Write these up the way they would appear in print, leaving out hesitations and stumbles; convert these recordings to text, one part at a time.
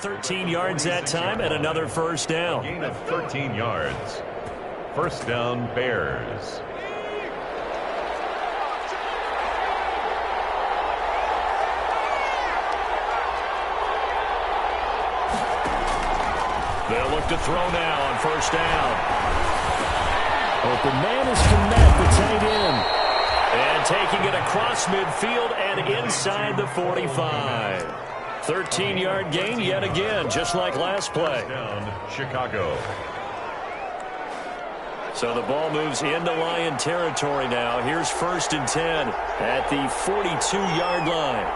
13 yards that time and another first down. Gain of 13 yards. First down, Bears. They'll look to throw now on first down. Open man is Komet, the tight end. And taking it across midfield and inside the 45. 13-yard gain yet again, just like last play. Down, Chicago. So the ball moves into Lion territory now. Here's 1st and 10 at the 42-yard line.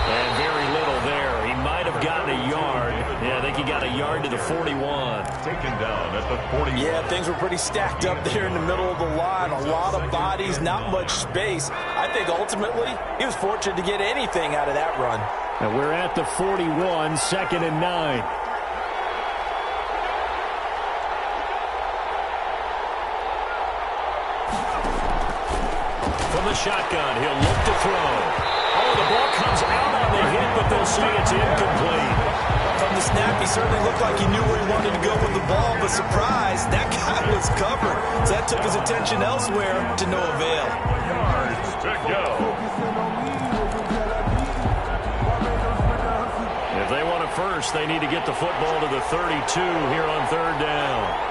And very little there. He might have gotten a yard. Yeah, I think he got a yard to the 41. Taken down at the 41. Yeah, things were pretty stacked up there in the middle of the line. A lot of bodies, not much space. I think ultimately he was fortunate to get anything out of that run. And we're at the 41, 2nd and 9. From the shotgun, he'll look to throw. Oh, the ball comes out on the hit, but they'll say it's incomplete. From the snap, he certainly looked like he knew where he wanted to go with the ball, but surprise, that guy was covered. So that took his attention elsewhere to no avail. Yards to go. If they want a first, they need to get the football to the 32 here on 3rd down.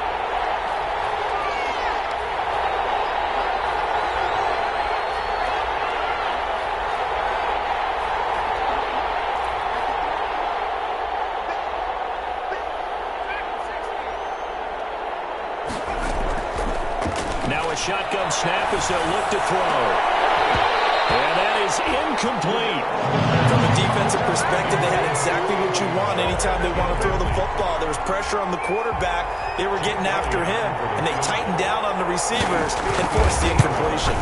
Now a shotgun snap as they'll look to throw. And that is incomplete. From a defensive perspective, they had exactly what you want anytime they want to throw the football. There was pressure on the quarterback. They were getting after him, and they tightened down on the receivers and forced the incompletion.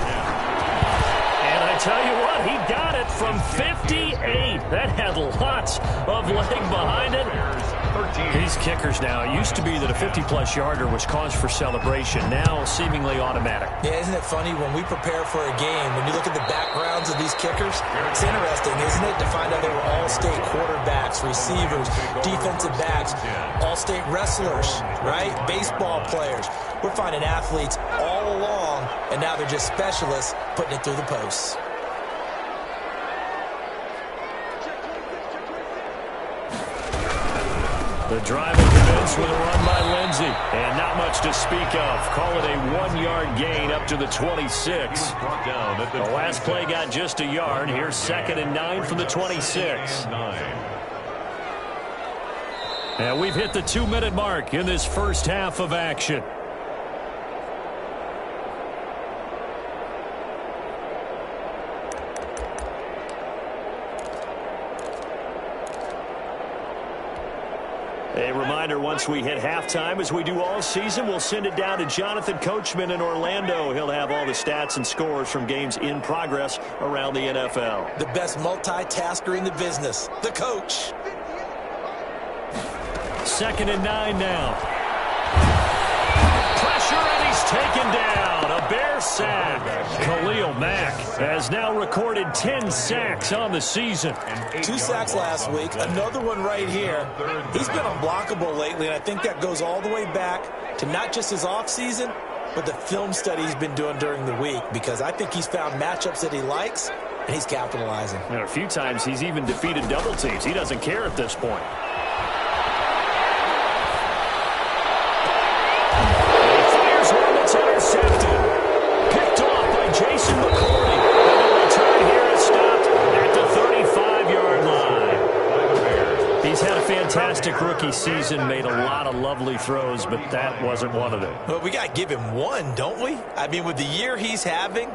And I tell you what, he got it from 58. That had lots of leg behind it. These kickers now, it used to be that a 50-plus yarder was cause for celebration. Now seemingly automatic. Yeah, isn't it funny when we prepare for a game, when you look at the backgrounds of these kickers, it's interesting, isn't it, to find out they were all-state quarterbacks, receivers, defensive backs, all-state wrestlers, right? Baseball players. We're finding athletes all along, and now they're just specialists putting it through the posts. The drive will commence with a run by Lindsey. And not much to speak of. Call it a 1-yard gain up to the 26. The last play got just a yard. Here's 2nd and 9 from the 26. And we've hit the 2-minute mark in this first half of action. A reminder, once we hit halftime, as we do all season, we'll send it down to Jonathan Coachman in Orlando. He'll have all the stats and scores from games in progress around the NFL. The best multitasker in the business, the coach. 2nd and 9 now. Pressure, and he's taken down. A Bear sack. Khalil Mack has now recorded 10 sacks on the season. 2 sacks last week, another one right here. He's been unblockable lately, and I think that goes all the way back to not just his offseason, but the film study he's been doing during the week, because I think he's found matchups that he likes, and he's capitalizing. And a few times he's even defeated double teams. He doesn't care at this point. Intercepted. Picked off by Jason McCourty. And the return here is stopped at the 35-yard line. He's had a fantastic rookie season, made a lot of lovely throws, but that wasn't one of them. Well, we got to give him one, don't we? I mean, with the year he's having,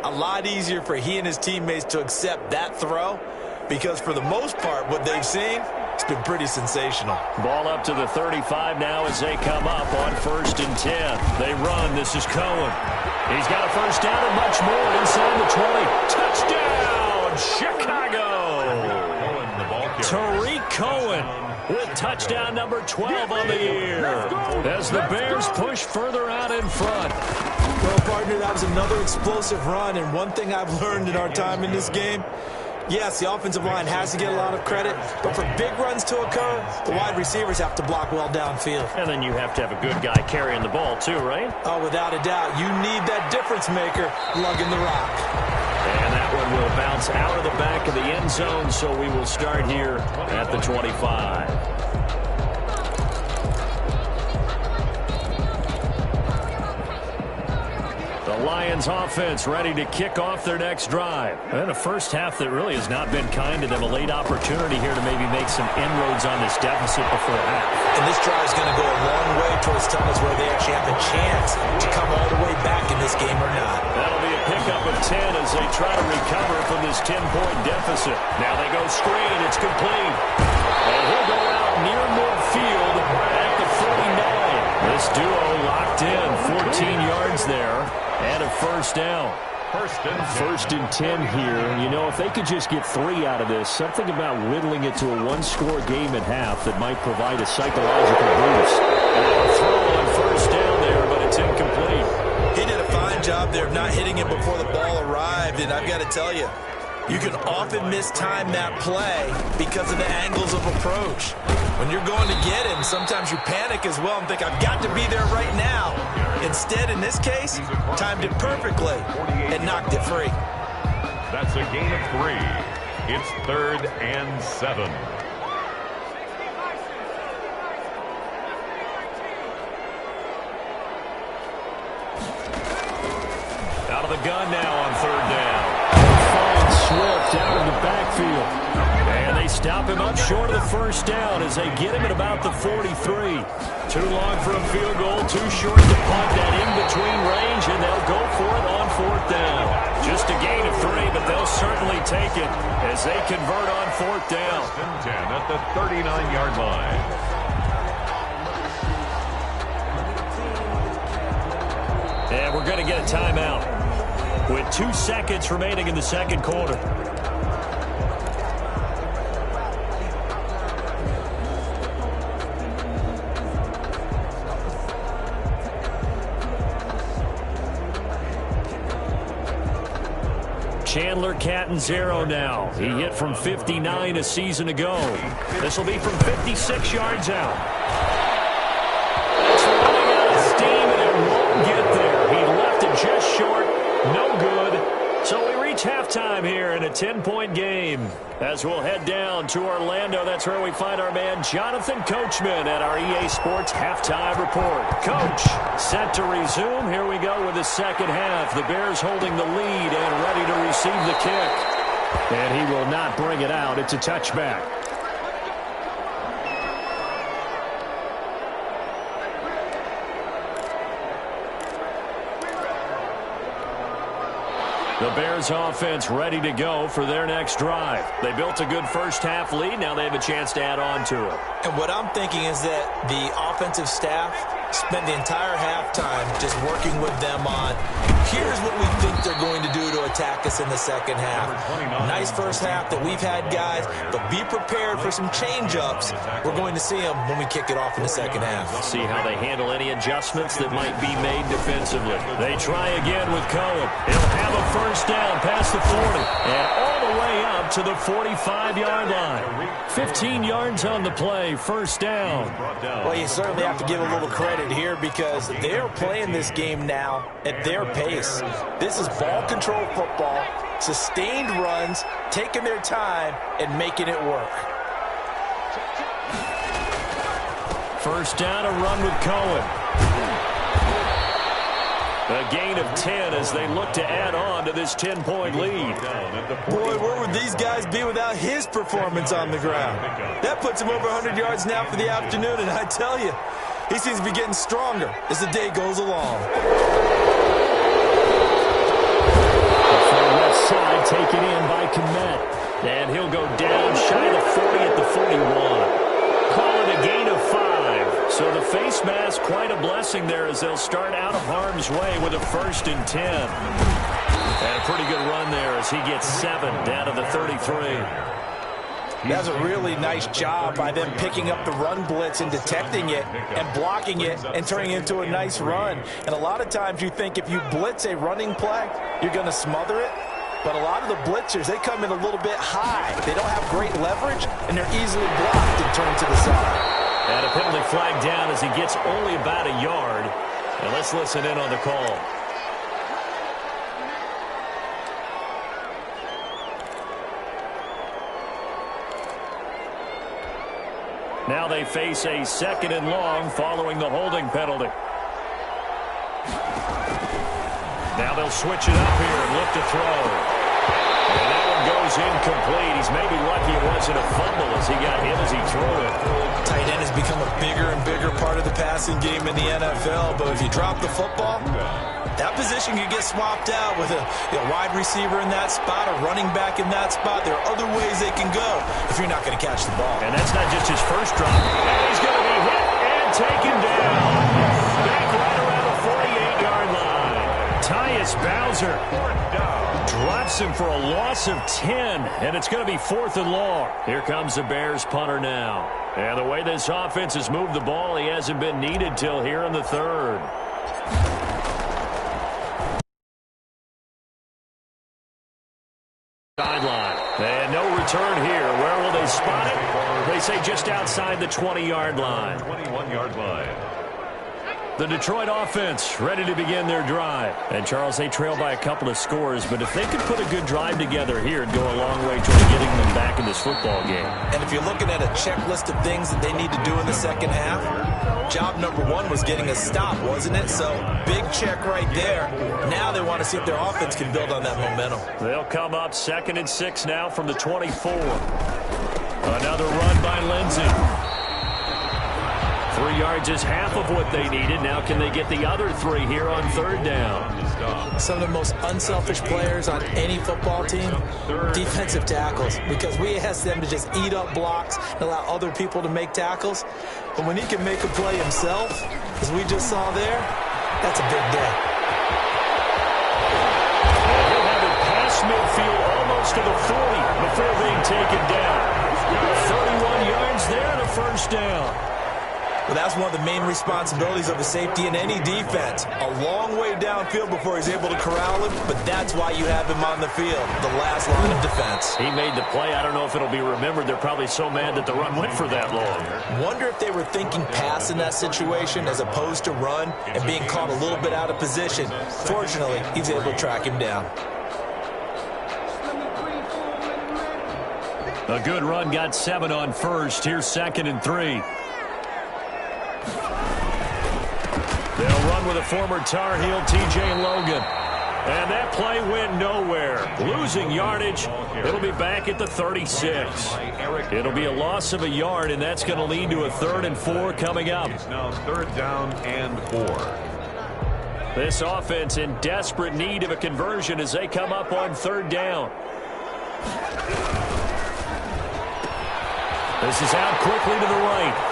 a lot easier for he and his teammates to accept that throw, because for the most part, what they've seen, it's been pretty sensational. Ball up to the 35 now as they come up on 1st and 10. They run. This is Cohen. He's got a first down and much more inside the 20. Touchdown, Chicago! Tariq Cohen with touchdown number 12 on the year as the Bears push further out in front. Well, partner, that was another explosive run, and one thing I've learned in our time in this game, yes, the offensive line has to get a lot of credit, but for big runs to occur, the wide receivers have to block well downfield. And then you have to have a good guy carrying the ball too, right? Oh, without a doubt. You need that difference maker lugging the rock. And that one will bounce out of the back of the end zone, so we will start here at the 25. The Lions offense ready to kick off their next drive. And a first half that really has not been kind to them. A late opportunity here to maybe make some inroads on this deficit before half. And this drive is going to go a long way towards telling us whether they actually have a chance to come all the way back in this game or not. That'll be a pickup of 10 as they try to recover from this 10-point deficit. Now they go screen. It's complete. And he'll go out near midfield at the 49. This duo locked in. 14 yards there. And a first down. First and 10 here. You know, if they could just get 3 out of this, something about whittling it to a one-score game at half that might provide a psychological boost. And a throw on first down there, but it's incomplete. He did a fine job there of not hitting it before the ball arrived, and I've got to tell you, you can often mistime that play because of the angles of approach. When you're going to get him, sometimes you panic as well and think, I've got to be there right now. Instead, in this case, timed it perfectly and knocked it free. That's a gain of 3. It's 3rd and 7. Out of the gun now on 3rd down. Finds Swift out in the backfield. And they stop him up short of the first down as they get him at about the 43. Too long for a field goal, too short to punt that in-between range, and they'll go for it on 4th down. Just a gain of 3, but they'll certainly take it as they convert on 4th down. 10 at the 39-yard line. And we're going to get a timeout with 2 seconds remaining in the second quarter. Chandler Catanzaro now. He hit from 59 a season ago. This will be from 56 yards out. It's running out of steam, and it won't get there. He left it just short. No good. So we reach halftime here in a 10-point game. As we'll head down to Orlando, that's where we find our man Jonathan Coachman at our EA Sports Halftime Report. Coach, set to resume. Here we go with the second half. The Bears holding the lead and ready to receive the kick. And he will not bring it out. It's a touchback. The Bears offense ready to go for their next drive. They built a good first-half lead. Now they have a chance to add on to it. And what I'm thinking is that the offensive staff spent the entire halftime just working with them on, here's what we think they're going to do to attack us in the second half. Nice first half that we've had, guys, but be prepared for some change-ups. We're going to see them when we kick it off in the second half. See how they handle any adjustments that might be made defensively. They try again with Cohen. He'll have a first down past the 40 and all the way up to the 45-yard line. 15 yards on the play, first down. Well, you certainly have to give a little credit here because they're playing this game now at their pace. This is ball control football, sustained runs, taking their time and making it work. First down, a run with Cohen. A gain of 10 as they look to add on to this 10-point lead. Boy, where would these guys be without his performance on the ground? That puts him over 100 yards now for the afternoon, and I tell you, he seems to be getting stronger as the day goes along. From the left side, taken in by Kmet. And he'll go down shy of the 40 at the 41. Call it a gain of 5. So the face mask, quite a blessing there as they'll start out of harm's way with a 1st and 10. And a pretty good run there as he gets 7 down to the 33. That's a really nice job by them picking up the run blitz and detecting it and blocking it and turning it into a nice run. And a lot of times you think if you blitz a running play, you're going to smother it. But a lot of the blitzers, they come in a little bit high. They don't have great leverage, and they're easily blocked and turned to the side. And a penalty flag down as he gets only about a yard. And let's listen in on the call. Now they face a 2nd and long following the holding penalty. Now they'll switch it up here and look to throw. And that one goes incomplete. He's maybe lucky it wasn't a fumble as he got hit as he threw it. Tight end has become a bigger and bigger part of the passing game in the NFL. But if you drop the football, that position could get swapped out with a wide receiver in that spot, a running back in that spot. There are other ways they can go if you're not going to catch the ball. And that's not just his first drop. And he's going to be hit and taken down. Back right around the 48-yard line. Tyus Bowser drops him for a loss of 10, and it's going to be 4th and long. Here comes the Bears punter now. And the way this offense has moved the ball, he hasn't been needed till here in the 3rd. Sideline. And no return here. Where will they spot it? They say just outside the 20-yard line. 21-yard line. The Detroit offense ready to begin their drive. And, Charles, they trail by a couple of scores, but if they could put a good drive together here, it'd go a long way toward getting them back in this football game. And if you're looking at a checklist of things that they need to do in the second half, job number 1 was getting a stop, wasn't it? So, big check right there. Now they want to see if their offense can build on that momentum. They'll come up 2nd and 6 now from the 24. Another run by Lindsey. 3 yards is half of what they needed. Now can they get the other 3 here on 3rd down? Some of the most unselfish players on any football team, defensive tackles, because we ask them to just eat up blocks and allow other people to make tackles. But when he can make a play himself, as we just saw there, that's a big day. And he'll have it past midfield almost to the 40 before being taken down. 31 yards there and a 1st down. Well, that's one of the main responsibilities of a safety in any defense. A long way downfield before he's able to corral him, but that's why you have him on the field, the last line of defense. He made the play. I don't know if it'll be remembered. They're probably so mad that the run went for that long. Wonder if they were thinking pass in that situation as opposed to run and being caught a little bit out of position. Fortunately, he's able to track him down. A good run got 7 on 1st. Here's 2nd and 3. They'll run with a former Tar Heel, T.J. Logan. And that play went nowhere. Losing yardage. It'll be back at the 36. It'll be a loss of a yard, and that's going to lead to a 3rd and 4 coming up. It's now 3rd down and 4. This offense in desperate need of a conversion as they come up on 3rd down. This is out quickly to the right.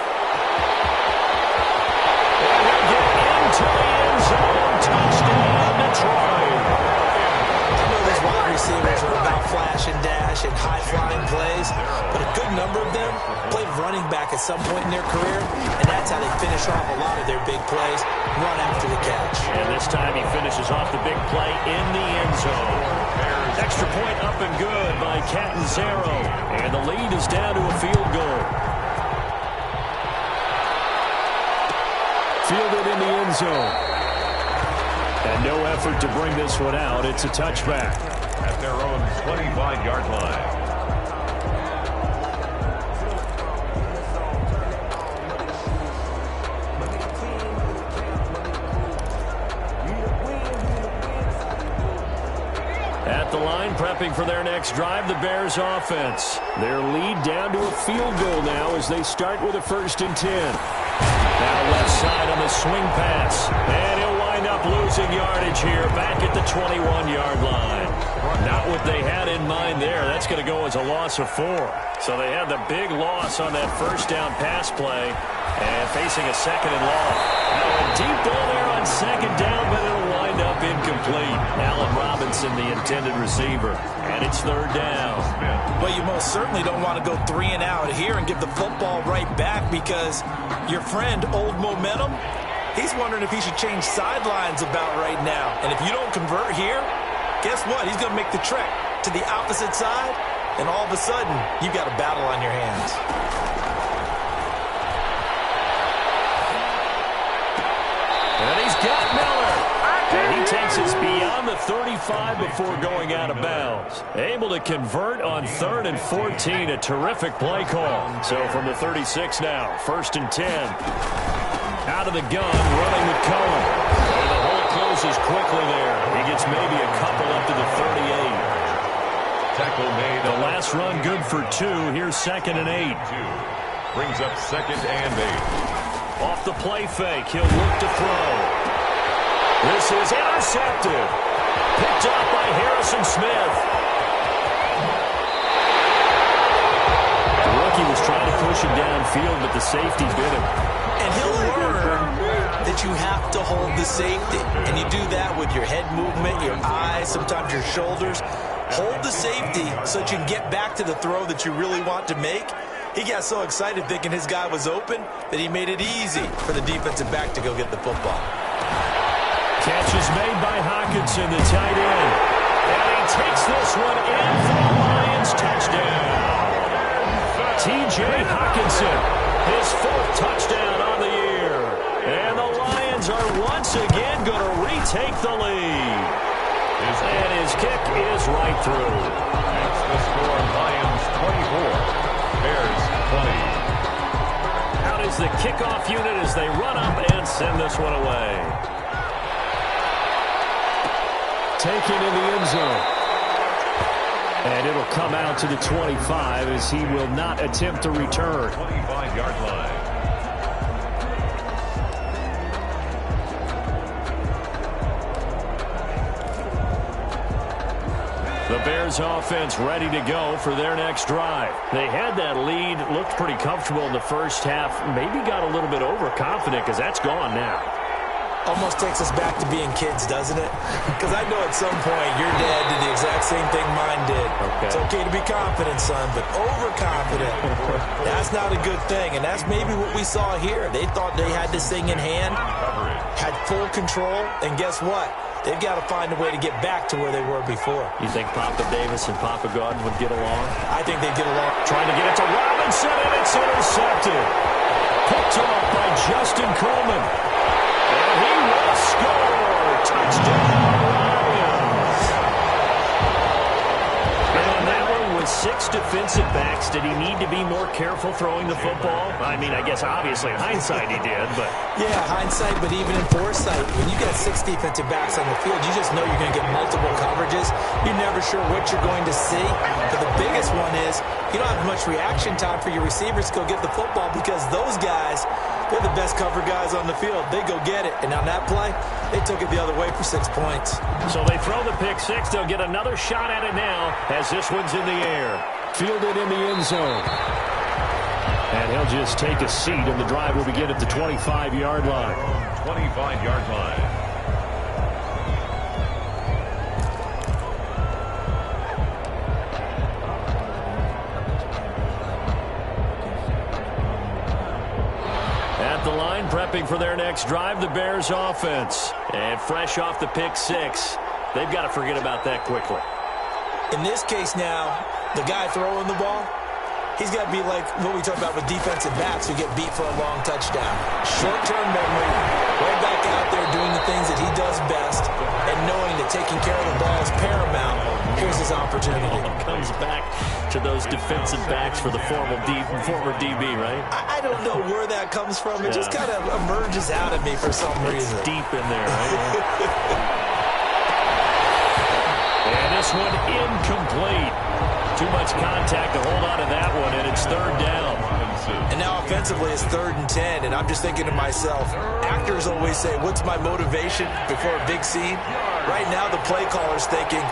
To the end zone, touchdown, Detroit. I know these wide receivers are about flash and dash and high-flying plays, but a good number of them played running back at some point in their career, and that's how they finish off a lot of their big plays, run after the catch. And this time he finishes off the big play in the end zone. Extra point up and good by Catanzaro, and the lead is down to a field goal. Fielded in the end zone. And no effort to bring this one out. It's a touchback. At their own 25-yard line. At the line, prepping for their next drive, the Bears offense. Their lead down to a field goal now as they start with a 1st and 10. Now left side on the swing pass. And he'll wind up losing yardage here back at the 21-yard line. Not what they had in mind there. That's going to go as a loss of 4. So they had the big loss on that 1st down pass play and facing a 2nd and long. Now a deep ball there on 2nd down, but it'll wind up incomplete. Allen Robinson, the intended receiver. And it's third down. Well, you most certainly don't want to go 3 and out here and give the football right back, because your friend, Old Momentum, he's wondering if he should change sidelines about right now. And if you don't convert here, guess what? He's going to make the trek to the opposite side, and all of a sudden, you've got a battle on your hands. And he's got Miller. And he takes us beyond the 35 before going out of bounds. Able to convert on 3rd and 14. A terrific play call. So from the 36 now, 1st and 10. Out of the gun, running with Cohen. And the hole closes quickly there. He gets maybe a couple up to the 38. Tackle made. The last run good for 2. Here's 2nd and 8. Brings up 2nd and 8. Off the play fake, he'll look to throw. This is intercepted. Picked up by Harrison Smith. The rookie was trying to push him downfield, but the safety bit him. And he'll learn that you have to hold the safety. And you do that with your head movement, your eyes, sometimes your shoulders. Hold the safety so that you can get back to the throw that you really want to make. He got so excited thinking his guy was open that he made it easy for the defensive back to go get the football. Catch is made by Hockenson, the tight end. And he takes this one in for the Lions. Touchdown. T.J. Hockenson, his 4th touchdown on the year. And the Lions are once again going to retake the lead. And his kick is right through. That's the score. Lions 24. Bears 20. Out is the kickoff unit as they run up and send this one away. Taken in the end zone. And it'll come out to the 25 as he will not attempt to return. 25-yard line. The Bears offense ready to go for their next drive. They had that lead, looked pretty comfortable in the first half, maybe got a little bit overconfident because that's gone now. Almost takes us back to being kids, doesn't it? Because I know at some point your dad did the exact same thing mine did. Okay. It's okay to be confident, son, but overconfident, that's not a good thing. And that's maybe what we saw here. They thought they had this thing in hand, had full control, and guess what? They've got to find a way to get back to where they were before. You think Papa Davis and Papa Godwin would get along? I think they'd get along. Trying to get it to Robinson, and it's intercepted. Picked off by Justin Coleman. And he will score. Touchdown, Lions. And that one with 6 defensive backs. Did he need to be more careful throwing the football? I mean, I guess obviously in hindsight he did, but... Yeah, hindsight, but even in foresight, when you got 6 defensive backs on the field, you just know you're going to get multiple coverages. You're never sure what you're going to see. But the biggest one is you don't have much reaction time for your receivers to go get the football, because those guys, they're the best cover guys on the field. They go get it. And on that play, they took it the other way for 6 points. So they throw the pick 6. They'll get another shot at it now as this one's in the air. Fielded in the end zone. And he'll just take a seat, and the drive will begin at the 25-yard line. 25-yard line. At the line, prepping for their next drive, the Bears offense. And fresh off the pick 6, they've got to forget about that quickly. In this case now, the guy throwing the ball, he's got to be like what we talk about with defensive backs who get beat for a long touchdown. Short-term memory, right back out there doing the things that he does best, and knowing that taking care of the ball is paramount. Here's his opportunity. Comes back to those defensive backs for the former DB, right? I don't know where that comes from. It just kind of emerges out of me for some reason. It's deep in there, right? And this one incomplete. Too much contact to hold on to that one, and it's 3rd down. And now offensively it's 3rd and 10, and I'm just thinking to myself, actors always say, what's my motivation before a big scene? Right now the play caller's thinking,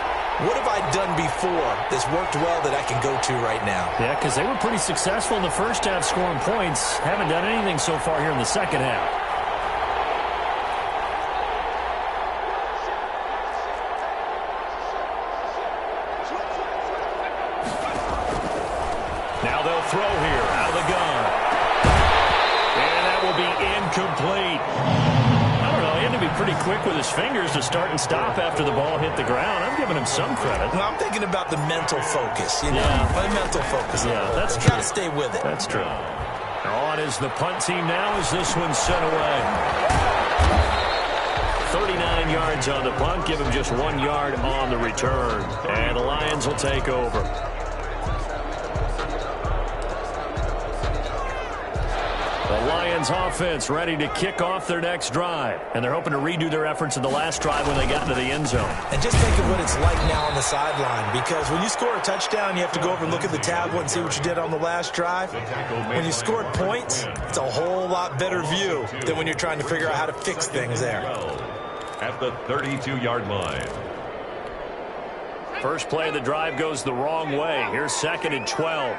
what have I done before that's worked well that I can go to right now? Yeah, because they were pretty successful in the first half scoring points. Haven't done anything so far here in the second half. Now they'll throw here out of the gun. And that will be incomplete. I don't know, he had to be pretty quick with his fingers to start and stop after the ball hit the ground. I'm giving him some credit. Well, I'm thinking about the mental focus, you know? Yeah. The mental focus. Yeah, that's true. Got to stay with it. That's true. On is the punt team now as this one's sent away. 39 yards on the punt. Give him just 1 yard on the return. And the Lions will take over. The Lions offense ready to kick off their next drive. And they're hoping to redo their efforts in the last drive when they got into the end zone. And just think of what it's like now on the sideline, because when you score a touchdown, you have to go over and look at the tablet and see what you did on the last drive. When you scored points, it's a whole lot better view than when you're trying to figure out how to fix things there. At the 32-yard line. First play of the drive goes the wrong way. Here's 2nd and 12.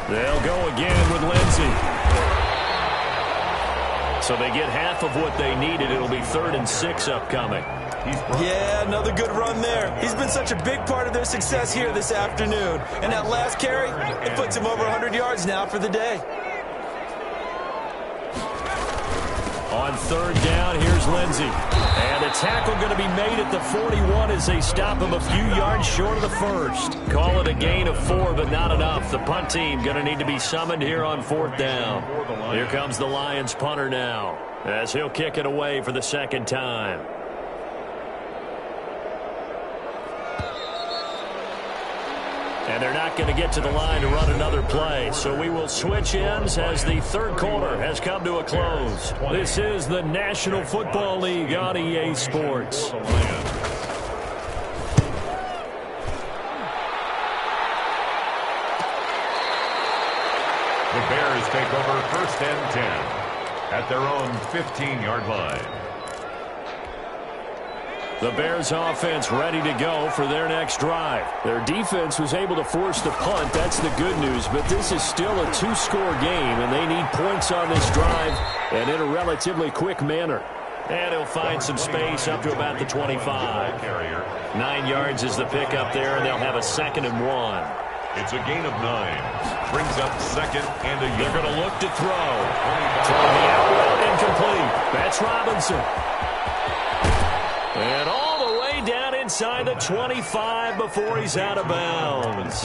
They'll go again with Lindsey. So they get half of what they needed. It'll be 3rd and 6 upcoming. Yeah, another good run there. He's been such a big part of their success here this afternoon. And that last carry, it puts him over 100 yards now for the day. On 3rd down, here's Lindsey. And the tackle going to be made at the 41 as they stop him a few yards short of the first. Call it a gain of 4, but not enough. The punt team going to need to be summoned here on 4th down. Here comes the Lions punter now as he'll kick it away for the 2nd time. And they're not going to get to the line to run another play. So we will switch ends as the 3rd quarter has come to a close. This is the National Football League on EA Sports. The Bears take over 1st and 10 at their own 15-yard line. The Bears offense ready to go for their next drive. Their defense was able to force the punt. That's the good news. But this is still a 2-score game, and they need points on this drive and in a relatively quick manner. And he'll find some space up to about the 25. 9 yards is the pickup there, and they'll have a 2nd and 1. It's a gain of 9. Brings up 2nd and a yard. They're going to look to throw. Throwing the out route incomplete. That's Robinson. And all the way down inside the 25 before he's out of bounds.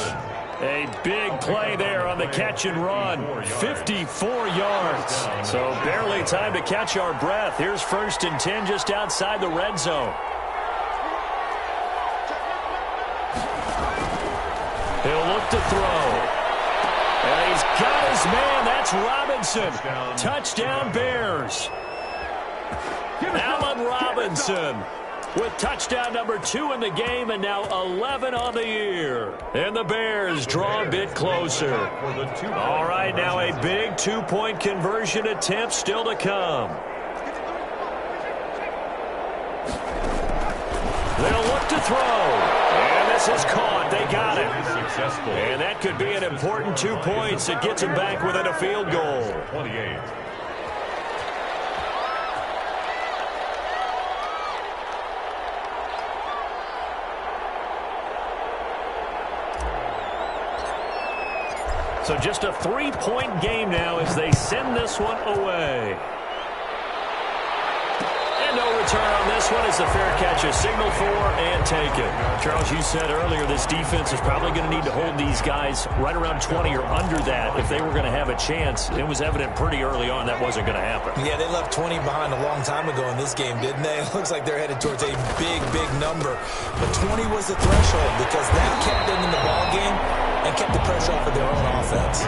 A big play there on the catch and run. 54 yards. So barely time to catch our breath. Here's 1st and 10 just outside the red zone. He'll look to throw. And he's got his man. That's Robinson. Touchdown Bears. Allen Robinson with touchdown number 2 in the game, and now 11 on the year. And the Bears draw a bit closer. All right, now a big 2-point conversion attempt still to come. They'll look to throw. And this is caught. They got it. And that could be an important 2 points. It gets them back within a field goal. 28. So just a 3-point game now as they send this one away. And no return on this one as the fair catch is signaled for and taken. Charles, you said earlier this defense is probably going to need to hold these guys right around 20 or under that if they were going to have a chance. It was evident pretty early on that wasn't going to happen. Yeah, they left 20 behind a long time ago in this game, didn't they? It looks like they're headed towards a big, big number. But 20 was the threshold because that kept them in the ballgame and kept the pressure off of their own offense.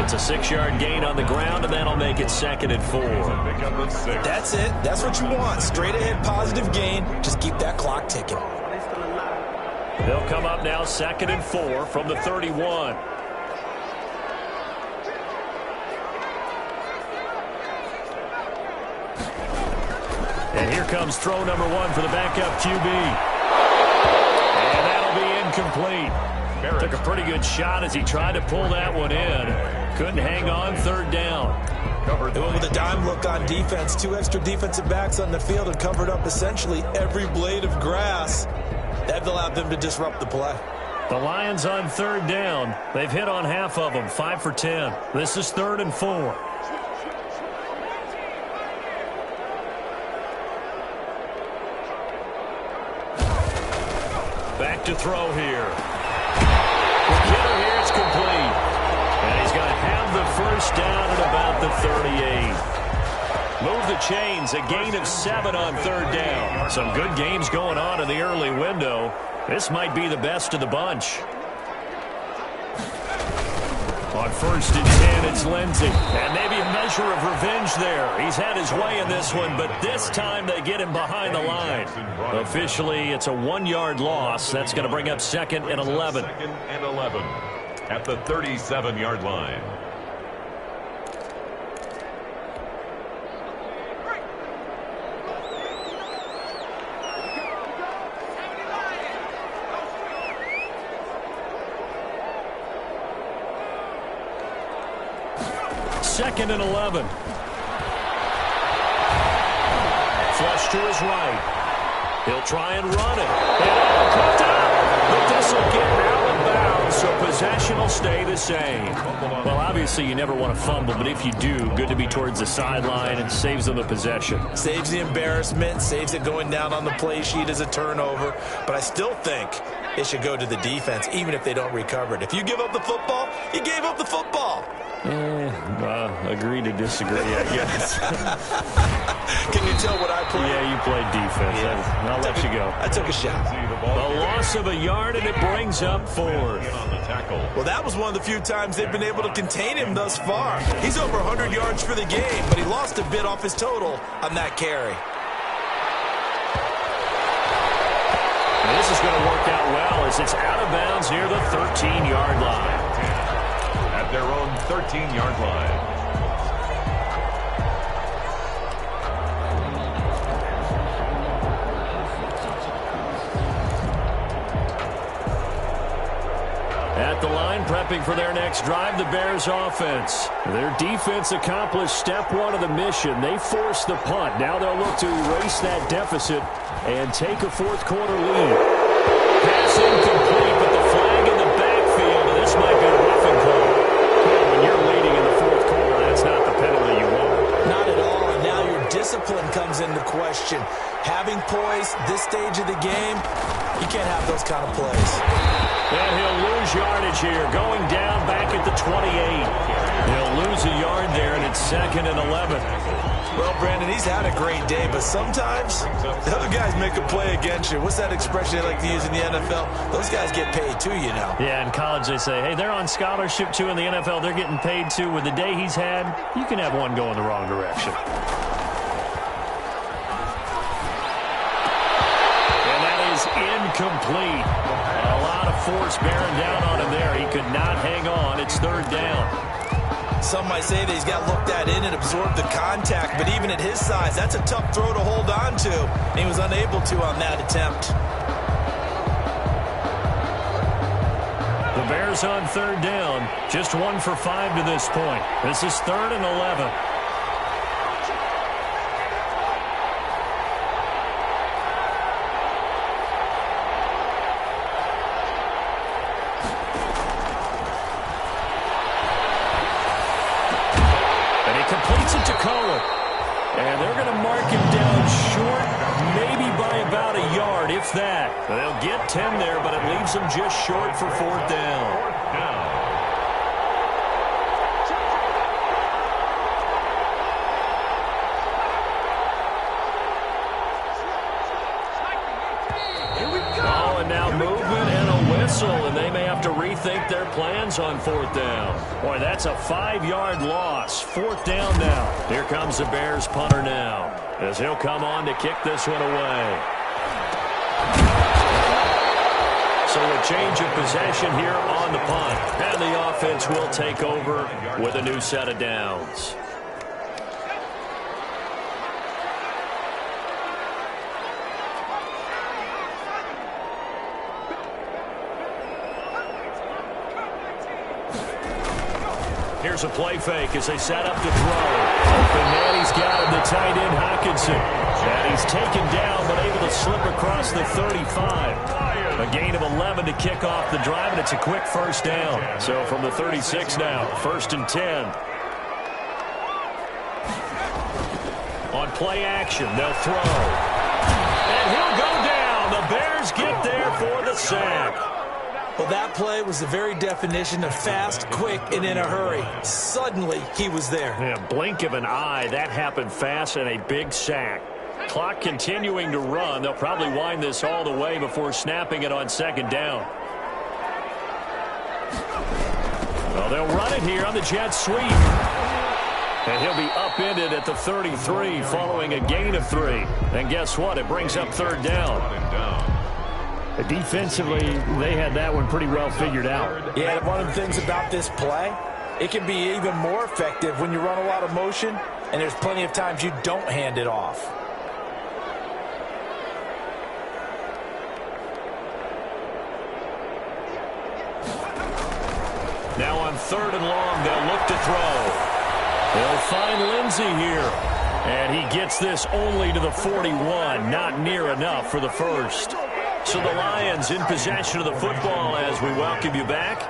It's a 6-yard gain on the ground, and that'll make it 2nd and 4. That's it. That's what you want. Straight ahead positive gain. Just keep that clock ticking. They'll come up now 2nd and 4 from the 31. And here comes throw number 1 for the backup QB. And that'll be incomplete. Took a pretty good shot as he tried to pull that one in. Couldn't hang on 3rd down. They went with a dime look on defense. 2 extra defensive backs on the field and covered up essentially every blade of grass. That allowed them to disrupt the play. The Lions on third down. They've hit on half of them, 5 for 10. This is 3rd and 4. Back to throw here. The killer here, it's complete. And he's going to have the first down at about the 38. Move the chains, a gain of 7 on third down. Some good games going on in the early window. This might be the best of the bunch. On 1st and 10, it's Lindsey. And maybe a measure of revenge there. He's had his way in this one, but this time they get him behind the line. Officially, it's a 1-yard loss. That's going to bring up 2nd and 11. 2nd and 11 at the 37-yard line. Second and 11. Flush to his right. He'll try and run it. And picked up. But this will get out of bounds, so possession will stay the same. Well, obviously you never want to fumble, but if you do, good to be towards the sideline and saves them the possession. Saves the embarrassment, saves it going down on the play sheet as a turnover. But I still think it should go to the defense, even if they don't recover it. If you give up the football, you gave up the football. Agree to disagree, I guess. Can you tell what I played? Yeah, you played defense. Yeah. I'll let you go. I took a shot. A loss of a yard, and it brings up 4th. Well, that was one of the few times they've been able to contain him thus far. He's over 100 yards for the game, but he lost a bit off his total on that carry. And this is going to work out well as it's out of bounds near the 13-yard line. At their own 13-yard line. At the line, prepping for their next drive, the Bears offense. Their defense accomplished step 1 of the mission. They forced the punt. Now they'll look to erase that deficit and take a 4th quarter lead. Pass incomplete, but the flag in the backfield, and this might be a roughing call. Well, when you're leading in the 4th quarter, that's not the penalty you want. Not at all, and now your discipline comes into question. Having poise this stage of the game, you can't have those kind of plays. And he'll lose yardage here, going down back at the 28. He'll lose a yard there, and it's 2nd and 11. Well, Brandon, he's had a great day, but sometimes the other guys make a play against you. What's that expression they like to use in the NFL? Those guys get paid too, you know. Yeah, in college they say, hey, they're on scholarship too. In the NFL, they're getting paid too. With the day he's had, you can have one go in the wrong direction. And that is incomplete. A lot of force bearing down on him there. He could not hang on. It's 3rd down. Some might say that he's got looked at in and absorbed the contact, but even at his size, that's a tough throw to hold on to. And he was unable to on that attempt. The Bears on 3rd down, just 1 for 5 to this point. This is 3rd and 11. And they're going to mark him down short, maybe by about a yard, if that. They'll get 10 there, but it leaves them just short for 4th down. Here we go. Oh, and now movement and a whistle, and they may have to rethink their plans on 4th down. Boy, that's a 5-yard loss. 4th down now. Here comes the Bears punter now, as he'll come on to kick this one away. So a change of possession here on the punt. And the offense will take over with a new set of downs. Here's a play fake as they set up to throw. Open man, he's got him, the tight end Hockenson. And he's taken down but able to slip across the 35. A gain of 11 to kick off the drive, and it's a quick first down. So from the 36 now, 1st and 10. On play action, they'll throw. And he'll go down. The Bears get there for the sack. Well, that play was the very definition of fast, quick, and in a hurry. Suddenly, he was there. Yeah, blink of an eye. That happened fast and a big sack. Clock continuing to run. They'll probably wind this all the way before snapping it on 2nd down. Well, they'll run it here on the jet sweep. And he'll be upended at the 33 following a gain of 3. And guess what? It brings up 3rd down. Defensively, they had that one pretty well figured out. Yeah, one of the things about this play, it can be even more effective when you run a lot of motion, and there's plenty of times you don't hand it off. Now on 3rd and long, they'll look to throw. They'll find Lindsey here. And he gets this only to the 41. Not near enough for the first. So the Lions in possession of the football as we welcome you back.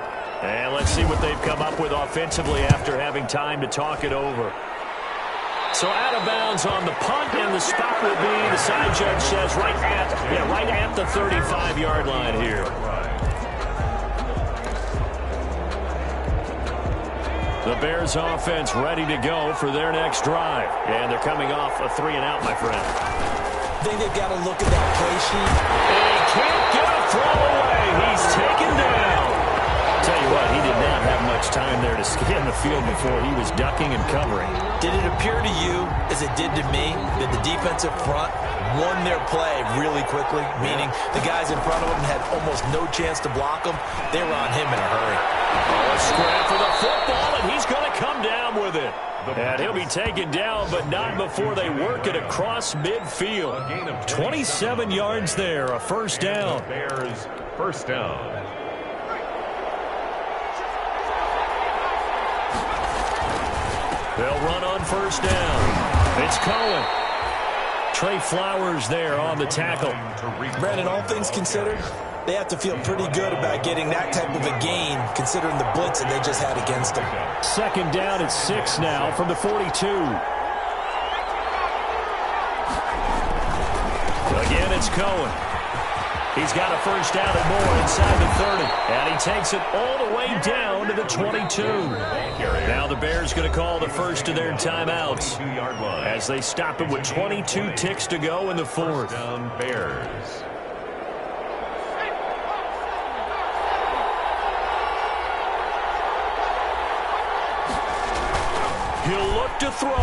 And let's see what they've come up with offensively after having time to talk it over. So out of bounds on the punt, and the spot will be, the side judge says, right at the 35-yard line here. The Bears offense ready to go for their next drive. And they're coming off a 3-and-out, my friend. I think they've got to look at that play sheet. And he can't get a throw away. He's taken down. Tell you what, he did not have much time there to scan the field before he was ducking and covering. Did it appear to you, as it did to me, that the defensive front won their play really quickly? Meaning the guys in front of them had almost no chance to block him. They were on him in a hurry. Oh, a scrap for the football, and he's going to come down with it. And he'll be taken down, but not before they work it across midfield. 27 yards there, a first down. Bears, first down. They'll run on first down. It's Cohen. Trey Flowers there on the tackle. Brandon, all things considered, they have to feel pretty good about getting that type of a gain, considering the blitz that they just had against them. 2nd down at 6 now from the 42. Again, it's Cohen. He's got a first down and more inside the 30. And he takes it all the way down to the 22. Now the Bears going to call the first of their timeouts as they stop it with 22 ticks to go in the 4th. Down Bears. He'll look to throw.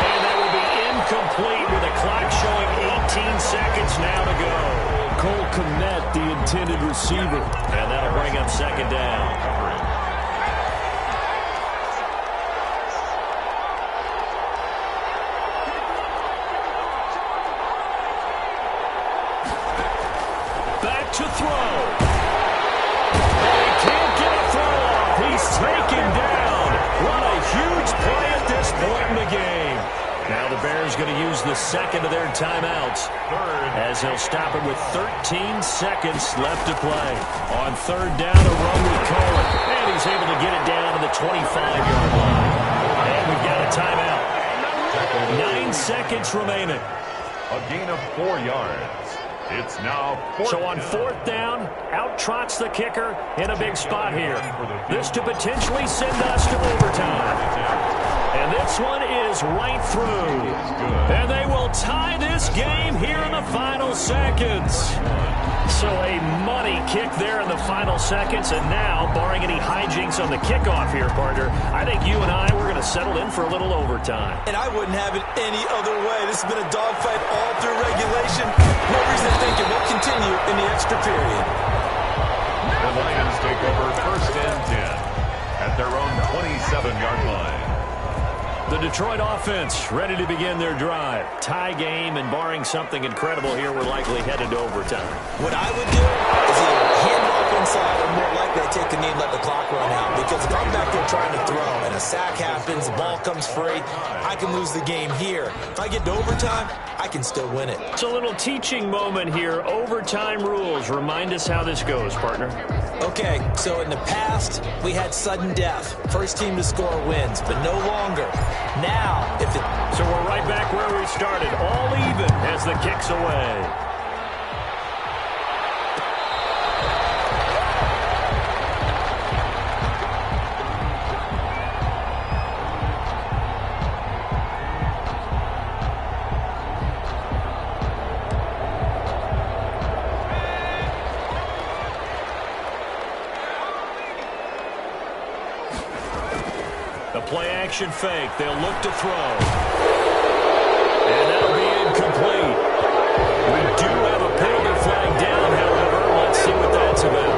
And that will be incomplete with the clock showing 18 seconds now to go. Cole Kmet, the intended receiver. And that'll bring up 2nd down. Back to throw. And he can't get a throw off. He's taken down. What a huge play at this point in the game. Now the Bears going to use the 2nd of their timeouts as they'll stop it with 13 seconds left to play. On 3rd down, a run with Cohen. And he's able to get it down to the 25-yard line. And we've got a timeout. 9 seconds remaining. A gain of 4 yards. It's now 4th. So on 4th down, out trots the kicker in a big spot here. This to potentially send us to overtime. And this one is right through. And they will tie this game here in the final seconds. So a money kick there in the final seconds. And now, barring any hijinks on the kickoff here, partner, I think you and I, we're going to settle in for a little overtime. And I wouldn't have it any other way. This has been a dogfight all through regulation. No reason to think it won't continue in the extra period. The Lions take over 1st and 10 at their own 27-yard line. The Detroit offense ready to begin their drive. Tie game, and barring something incredible here, we're likely headed to overtime. What I would do is either hand it off inside or more likely likely I take the knee and let the clock run out, because if I'm back there trying to throw and a sack happens, the ball comes free, I can lose the game here. If I get to overtime, I can still win it. It's a little teaching moment here. Overtime rules. Remind us how this goes, partner. Okay, so in the past, we had sudden death. First team to score wins, but no longer. Now, if it... So we're right back where we started, all even as the kick's away. Play-action fake. They'll look to throw. And that'll be incomplete. We do have a penalty flag down, however. Let's see what that's about.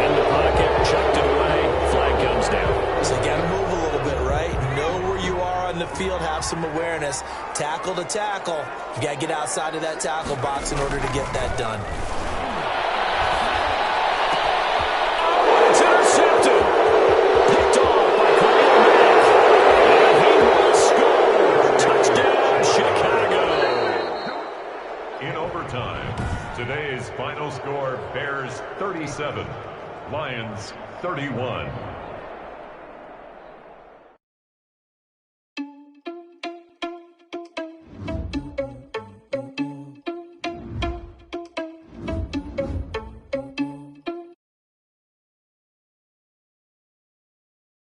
In the pocket, chucked it away. Flag comes down. So you got to move a little bit, right? Know where you are on the field. Have some awareness. Tackle to tackle. You got to get outside of that tackle box in order to get that done. It's intercepted. Picked off by Khalil Mack. In overtime, today's final score, Bears 37, Lions 31.